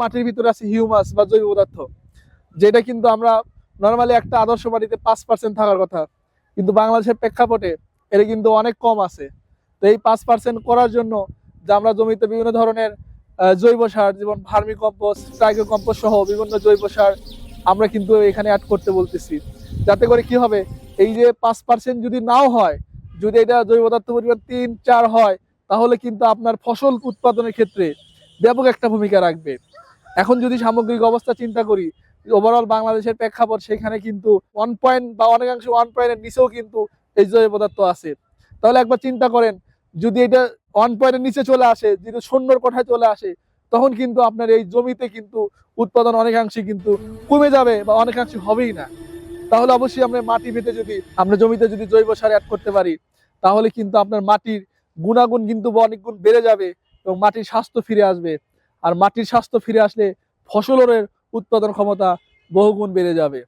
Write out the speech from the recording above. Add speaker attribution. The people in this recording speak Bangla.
Speaker 1: মাটির ভিতরে আছে হিউমাস বা জৈব পদার্থ, যেটা কিন্তু আমরা নর্মালি একটা আদর্শ মাটিতে 5% থাকার কথা, কিন্তু বাংলাদেশের প্রেক্ষাপটে এটা কিন্তু অনেক কম আছে। তো এই 5% করার জন্য যে আমরা জমিতে বিভিন্ন ধরনের জৈব সার, যেমন ভার্মি কম্পোস্ট, ট্রাইকো কম্পোস্ট সহ বিভিন্ন জৈব সার আমরা কিন্তু এখানে অ্যাড করতে বলতেছি। যাতে করে কি হবে, এই যে 5% যদি নাও হয়, যদি এটা জৈব পদার্থ পরিমাণ 3-4 হয়, তাহলে কিন্তু আপনার ফসল উৎপাদনের ক্ষেত্রে ব্যাপক একটা ভূমিকা রাখবে। এখন যদি সামগ্রিক অবস্থা চিন্তা করি, ওভারঅল বাংলাদেশের প্রেক্ষাপট, সেখানে কিন্তু 1 বা অনেকাংশে 1 নিচেও কিন্তু এই জৈব পদার্থ আছে। তাহলে একবার চিন্তা করেন, যদি এটা 1 নিচে চলে আসে, যদি শূন্যর কোঠায় চলে আসে, তখন কিন্তু আপনার এই জমিতে কিন্তু উৎপাদন অনেকাংশে কিন্তু কমে যাবে বা অনেকাংশে হবেই না। তাহলে অবশ্যই আমরা জমিতে যদি জৈব সার অ্যাড করতে পারি, তাহলে কিন্তু আপনার মাটির গুণাগুণ কিন্তু অনেক গুণ বেড়ে যাবে এবং মাটির স্বাস্থ্য ফিরে আসবে। আর মাটির স্বাস্থ্য ফিরে আসলে ফসলের উৎপাদন ক্ষমতা বহুগুণ বেড়ে যাবে।